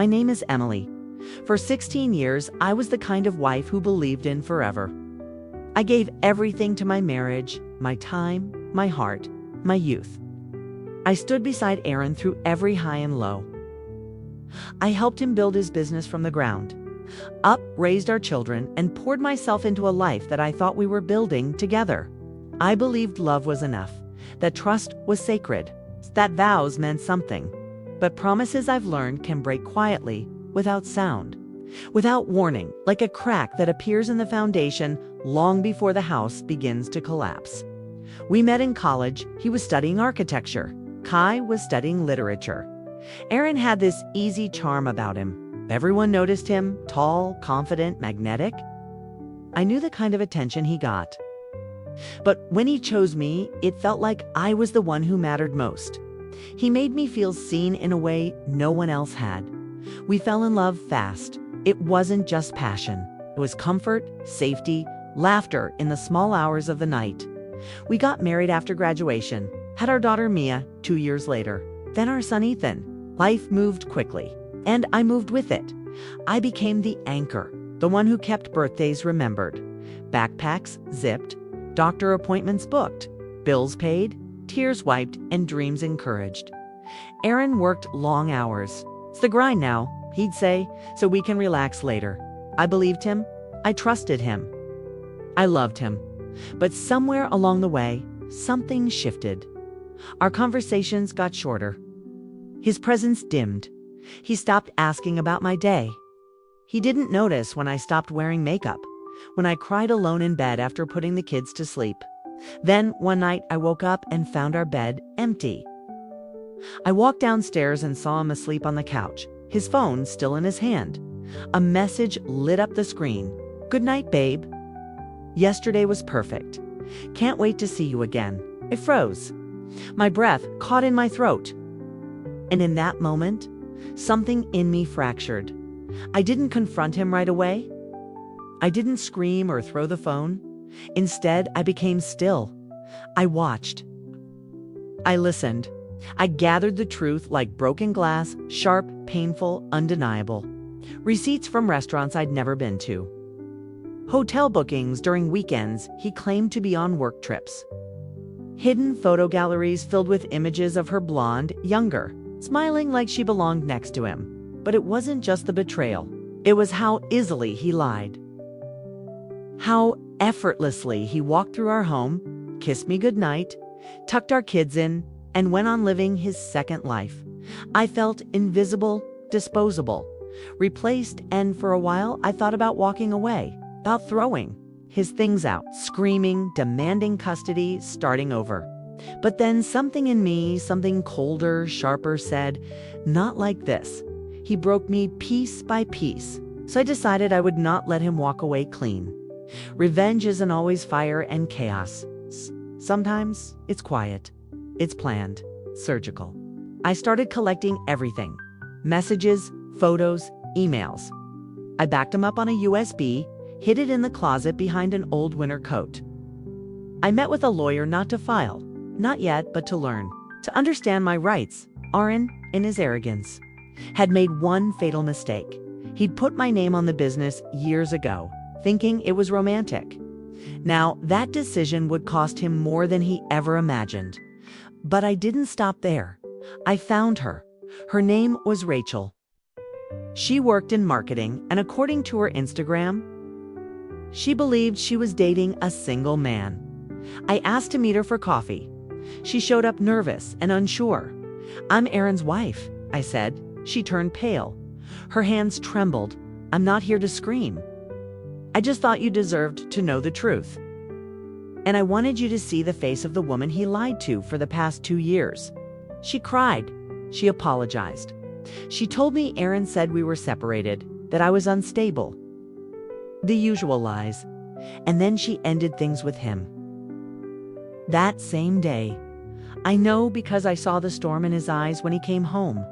My name is Emily. For 16 years, I was the kind of wife who believed in forever. I gave everything to my marriage, my time, my heart, my youth. I stood beside Aaron through every high and low. I helped him build his business from the ground up, raised our children, and poured myself into a life that I thought we were building together. I believed love was enough, that trust was sacred, that vows meant something. But promises, I've learned, can break quietly, without sound, without warning, like a crack that appears in the foundation long before the house begins to collapse. We met in college. He was studying architecture. Kai was studying literature. Aaron had this easy charm about him. Everyone noticed him, tall, confident, magnetic. I knew the kind of attention he got. But when he chose me, it felt like I was the one who mattered most. He made me feel seen in a way no one else had. We fell in love fast. It wasn't just passion. It was comfort, safety, laughter in the small hours of the night. We got married after graduation, had our daughter Mia 2 years later, then our son Ethan. Life moved quickly, and I moved with it. I became the anchor, the one who kept birthdays remembered, backpacks zipped, doctor appointments booked, bills paid, tears wiped, and dreams encouraged. Aaron worked long hours. It's the grind now, he'd say, so we can relax later. I believed him. I trusted him. I loved him. But somewhere along the way, something shifted. Our conversations got shorter. His presence dimmed. He stopped asking about my day. He didn't notice when I stopped wearing makeup, when I cried alone in bed after putting the kids to sleep. Then, one night, I woke up and found our bed empty. I walked downstairs and saw him asleep on the couch, his phone still in his hand. A message lit up the screen. "Good night, babe. Yesterday was perfect. Can't wait to see you again." I froze. My breath caught in my throat. And in that moment, something in me fractured. I didn't confront him right away. I didn't scream or throw the phone. Instead, I became still. I watched. I listened. I gathered the truth like broken glass, sharp, painful, undeniable. Receipts from restaurants I'd never been to. Hotel bookings during weekends he claimed to be on work trips. Hidden photo galleries filled with images of her blonde, younger, smiling like she belonged next to him. But it wasn't just the betrayal. It was how easily he lied. How effortlessly he walked through our home, kissed me goodnight, tucked our kids in, and went on living his second life. I felt invisible, disposable, replaced, and for a while I thought about walking away, about throwing his things out, screaming, demanding custody, starting over. But then something in me, something colder, sharper said, "Not like this." He broke me piece by piece, so I decided I would not let him walk away clean. Revenge isn't always fire and chaos. Sometimes it's quiet. It's planned, surgical. I started collecting everything. Messages, photos, emails. I backed them up on a USB, hid it in the closet behind an old winter coat. I met with a lawyer not to file, not yet, but to learn, to understand my rights. Aaron, in his arrogance, had made one fatal mistake. He'd put my name on the business years ago, thinking it was romantic. Now, that decision would cost him more than he ever imagined. But I didn't stop there. I found her. Her name was Rachel. She worked in marketing, and according to her Instagram, she believed she was dating a single man. I asked to meet her for coffee. She showed up nervous and unsure. "I'm Aaron's wife," I said. She turned pale. Her hands trembled. "I'm not here to scream. I just thought you deserved to know the truth. And I wanted you to see the face of the woman he lied to for the past 2 years." She cried. She apologized. She told me Aaron said we were separated, that I was unstable. The usual lies. And then she ended things with him. That same day, I know because I saw the storm in his eyes when he came home.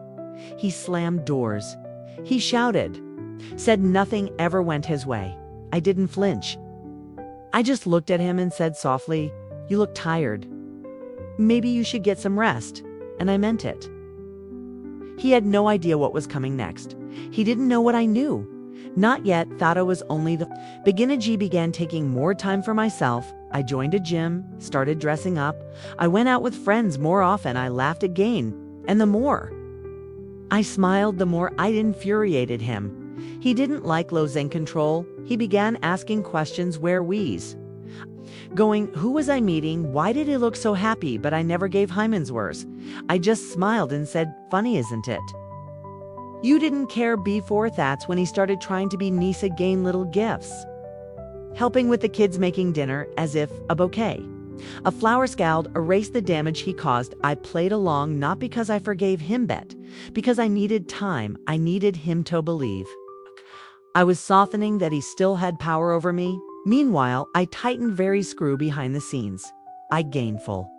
He slammed doors. He shouted, said nothing ever went his way. I didn't flinch. I just looked at him and said softly, "You look tired. Maybe you should get some rest." And I meant it. He had no idea what was coming next. He didn't know what I knew. Not yet, thought I was only the beginner. Began taking more time for myself. I joined a gym, started dressing up. I went out with friends more often. I laughed again. And the more I smiled, the more I infuriated him. He didn't like losing control. He began asking questions where we's going, who was I meeting, why did he look so happy, but I never gave Hyman's worse. I just smiled and said, funny isn't it? You didn't care before. That's when he started trying to be nice again, little gifts. Helping with the kids making dinner as if a bouquet. A flower scald erased the damage he caused. I played along not because I forgave him, but because I needed time. I needed him to believe I was softening, that he still had power over me. Meanwhile, I tightened very screw behind the scenes. I gained full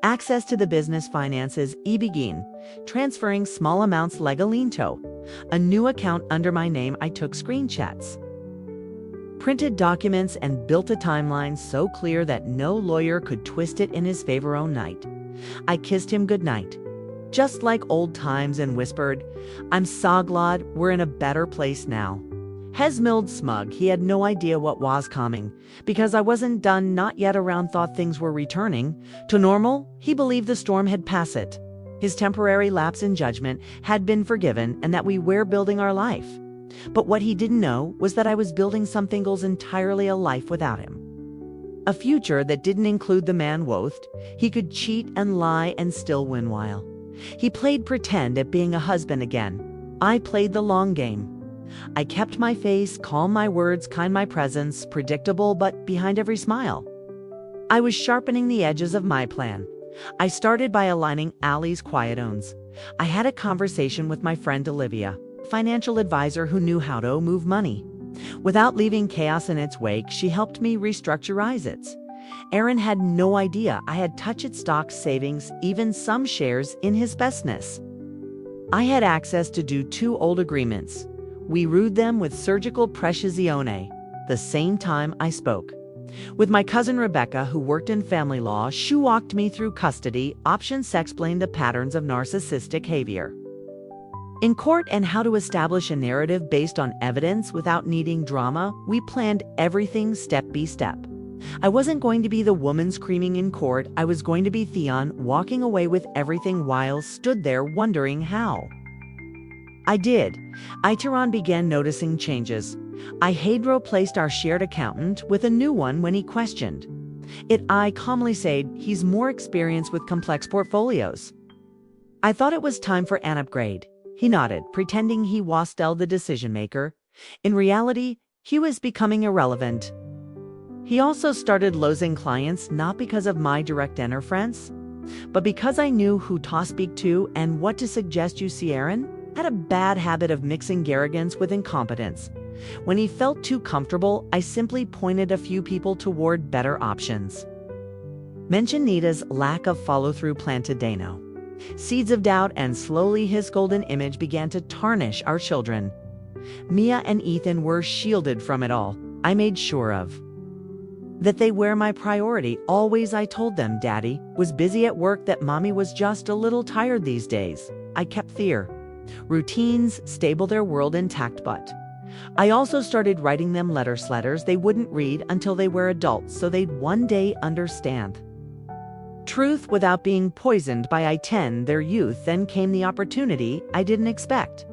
access to the business finances. I began transferring small amounts legally to a new account under my name. I took screenshots, printed documents, and built a timeline so clear that no lawyer could twist it in his favor. Oh night, I kissed him goodnight, just like old times, and whispered, I'm so glad we're in a better place now. Hesmilled smug, he had no idea what was coming, because I wasn't done, not yet around. Thought things were returning to normal. He believed the storm had passed it. His temporary lapse in judgment had been forgiven, and that we were building our life. But what he didn't know was that I was building something else entirely, a life without him. A future that didn't include the man Wothed. He could cheat and lie and still win while he played pretend at being a husband again. I played the long game. I kept my face, calm, my words kind, my presence predictable, but behind every smile, I was sharpening the edges of my plan. I started by aligning Allie's quiet owns. I had a conversation with my friend Olivia, financial advisor who knew how to move money without leaving chaos in its wake. She helped me restructurize it. Aaron had no idea I had touched stocks, savings, even some shares in his business. I had access to do 2 old agreements. We rued them with surgical precisione. The same time I spoke with my cousin Rebecca, who worked in family law. She walked me through custody options, explained the patterns of narcissistic behavior in court, and how to establish a narrative based on evidence without needing drama. We planned everything step by step. I wasn't going to be the woman screaming in court. I was going to be Theon, walking away with everything while stood there wondering how. I did. Iteron began noticing changes. I had replaced our shared accountant with a new one when he questioned it. I calmly said, he's more experienced with complex portfolios. I thought it was time for an upgrade. He nodded, pretending he was still the decision maker. In reality, he was becoming irrelevant. He also started losing clients, not because of my direct interference, but because I knew who to speak to and what to suggest. You see, Aaron had a bad habit of mixing arrogance with incompetence. When he felt too comfortable, I simply pointed a few people toward better options. Mention Nita's lack of follow-through planted Dano seeds of doubt, and slowly his golden image began to tarnish our children. Mia and Ethan were shielded from it all. I made sure of that they were my priority. Always I told them Daddy was busy at work, that Mommy was just a little tired these days. I kept their routines stable, their world intact, but I also started writing them letters they wouldn't read until they were adults, so they'd one day understand truth without being poisoned by their youth. Then came the opportunity I didn't expect.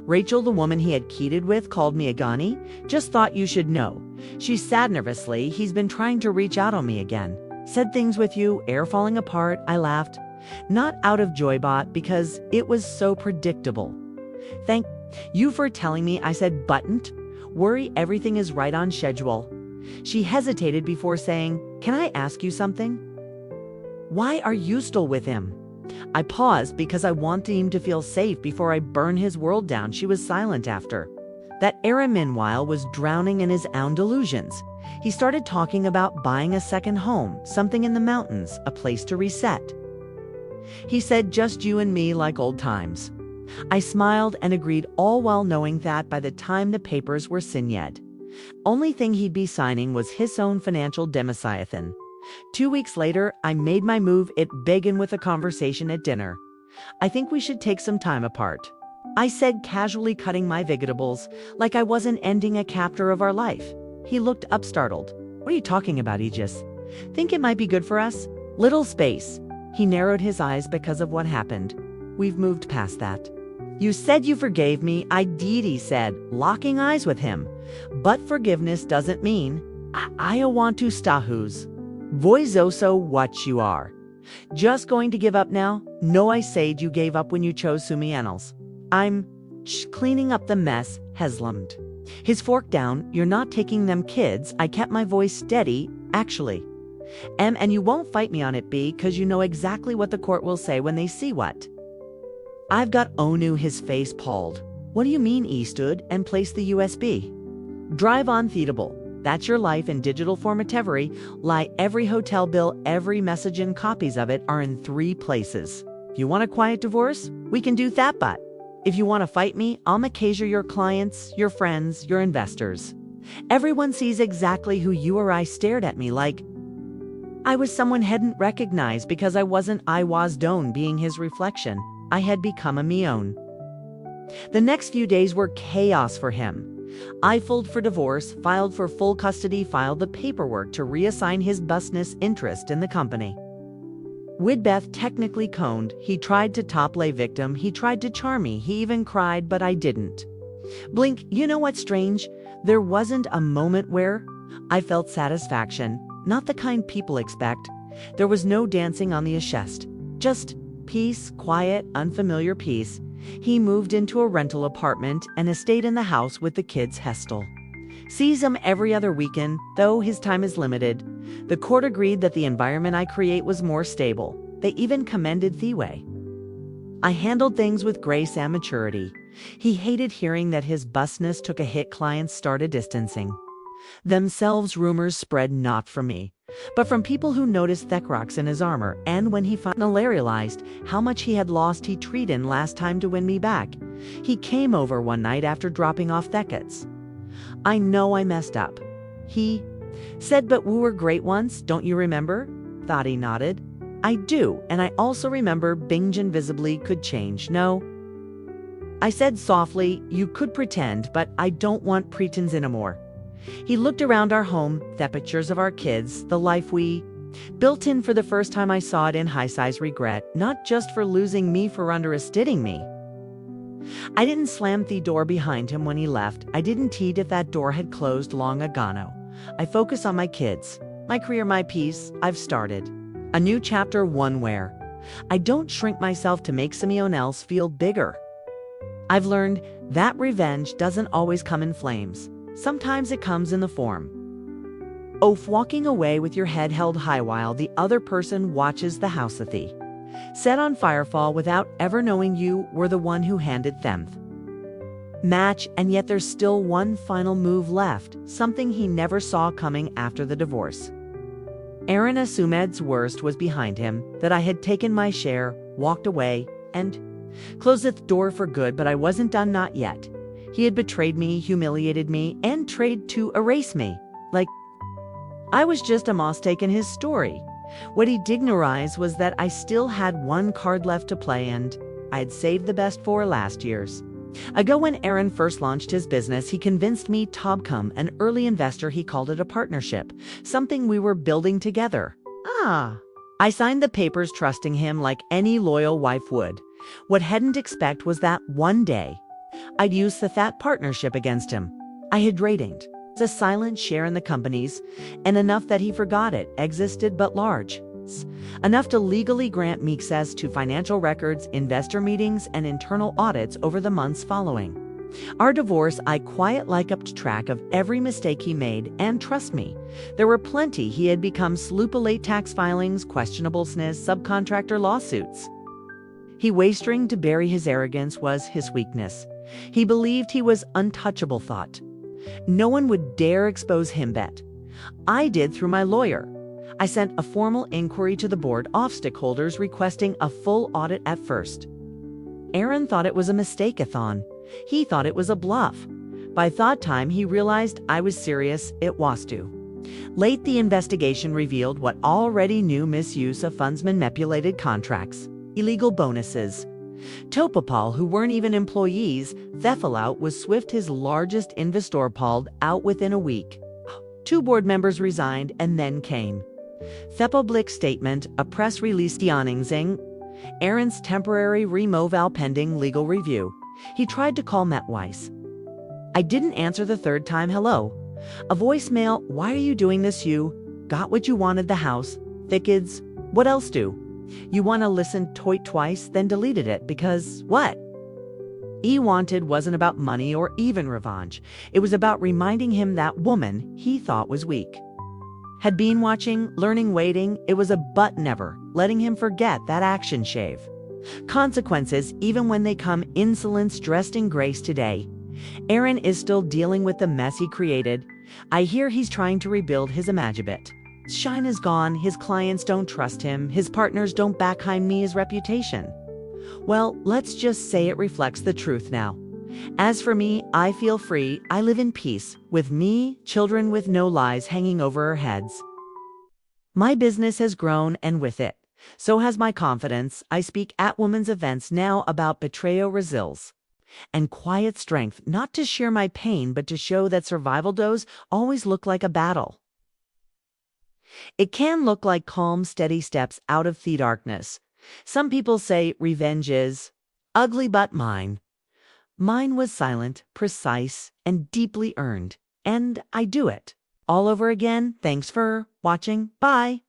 Rachel, the woman he had cheated with, called me Agani. Just thought you should know. She said nervously, he's been trying to reach out on me again. Said things with you, air falling apart. I laughed. Not out of joy, but because it was so predictable. Thank you for telling me, I said, buttoned. Worry, everything is right on schedule. She hesitated before saying, can I ask you something? Why are you still with him? I paused because I wanted him to feel safe before I burn his world down. She was silent after that. Aaron, meanwhile, was drowning in his own delusions. He started talking about buying a second home, something in the mountains, a place to reset. He said, just you and me like old times. I smiled and agreed, all while knowing that by the time the papers were signed, only thing he'd be signing was his own financial demosiathan. 2 weeks later, I made my move. It began with a conversation at dinner. I think we should take some time apart. I said, casually cutting my vegetables, like I wasn't ending a chapter of our life. He looked up startled. What are you talking about, Aegis? Think it might be good for us? Little space. He narrowed his eyes because of what happened. We've moved past that. You said you forgave me, I did, he said, locking eyes with him. But forgiveness doesn't mean I want to stahus. Voizoso what you are. Just going to give up now? No, I said you gave up when you chose Sumianals. I'm cleaning up the mess, Heslummed. His fork down, you're not taking them kids. I kept my voice steady, actually. And you won't fight me on it, B, because you know exactly what the court will say when they see what. I've got Onu, his face palled. What do you mean, E stood and placed the USB? Drive on Theatable. That's your life in digital formatevery. Lie, every hotel bill, every message and copies of it are in 3 places. If you want a quiet divorce, we can do that, but if you want to fight me, I'll macasia your clients, your friends, your investors. Everyone sees exactly who you or I stared at me like I was someone hadn't recognized because I wasn't. I was Don being his reflection. I had become a Mion. The next few days were chaos for him. I filed for divorce, filed for full custody, filed the paperwork to reassign his business interest in the company. Widbeth technically coned. He tried to top-lay victim. He tried to charm me. He even cried, but I didn't. Blink, you know what's strange? There wasn't a moment where I felt satisfaction, not the kind people expect. There was no dancing on the chest. Just peace, quiet, unfamiliar peace. He moved into a rental apartment and stayed in the house with the kids. Hestel sees him every other weekend, though his time is limited. The court agreed that the environment I create was more stable. They even commended Thiwe. I handled things with grace and maturity. He hated hearing that his busness took a hit. Clients started distancing themselves. Rumors spread not from me, but from people who noticed Thekrox in his armor, and when he finally realized how much he had lost, he treated in last time to win me back. He came over one night after dropping off Thekets. I know I messed up. He said, but we were great once, don't you remember? Thoughty nodded. I do, and I also remember Bingjan visibly could change. No. I said softly, you could pretend, but I don't want pretense anymore. He looked around our home, the pictures of our kids, the life we built in. For the first time I saw it in high-size regret, not just for losing me, for underestimating me. I didn't slam the door behind him when he left. I didn't teed if that door had closed long ago. I focus on my kids, my career, my peace. I've started a new chapter, one where I don't shrink myself to make someone else feel bigger. I've learned that revenge doesn't always come in flames. Sometimes it comes in the form of walking away with your head held high while the other person watches the house of thee set on firefall without ever knowing you were the one who handed them match. And yet there's still one final move left, something he never saw coming after the divorce. Aaron Asumed's worst was behind him, that I had taken my share, walked away, and closed the door for good, but I wasn't done, not yet. He had betrayed me, humiliated me, and tried to erase me. Like I was just a mistake in his story. What he didn't realize was that I still had one card left to play, and I had saved the best for last year's. Ago, when Aaron first launched his business, he convinced me to become an early investor. He called it a partnership, something we were building together. I signed the papers, trusting him like any loyal wife would. What hadn't expected was that one day I'd use that partnership against him. I had rated a silent share in the companies, and enough that he forgot it existed, but large enough to legally grant me access to financial records, investor meetings, and internal audits over the months following our divorce. I quietly kept track of every mistake he made, and trust me, there were plenty. He had become sloopy tax filings, questionable SNIS, subcontractor lawsuits. He wastering to bury his arrogance was his weakness. He believed he was untouchable, thought no one would dare expose him. Bet I did through my lawyer. I sent a formal inquiry to the board of stakeholders requesting a full audit. At first, Aaron thought it was a mistake-a-thon. He thought it was a bluff. By thought time, he realized I was serious. It was too late. The investigation revealed what already knew: misuse of funds, manipulated contracts, illegal bonuses. Topopal, who weren't even employees, Thefalout was Swift his largest investor pulled out within a week. 2 board members resigned and then came. Thepoblik statement, a press release Dianingsing, Aaron's temporary removal pending legal review. He tried to call Metweiss. I didn't answer the 3rd time hello. A voicemail, why are you doing this you? Got what you wanted the house. Thickids, what else do? You want to listen twice, then deleted it because what? E wanted wasn't about money or even revenge. It was about reminding him that woman he thought was weak. Had been watching, learning, waiting, it was a but never, letting him forget that action shave. Consequences, even when they come insolence dressed in grace today. Aaron is still dealing with the mess he created. I hear he's trying to rebuild his Imagibit. Shine is gone, his clients don't trust him, his partners don't backbehind me his reputation. Well, let's just say it reflects the truth now. As for me, I feel free, I live in peace, with me, children with no lies hanging over our heads. My business has grown and with it, so has my confidence. I speak at women's events now about betrayal resilience and quiet strength, not to share my pain, but to show that survival does always look like a battle. It can look like calm, steady steps out of the darkness. Some people say revenge is ugly, but mine was silent, precise, and deeply earned. And I do it all over again. Thanks for watching. Bye.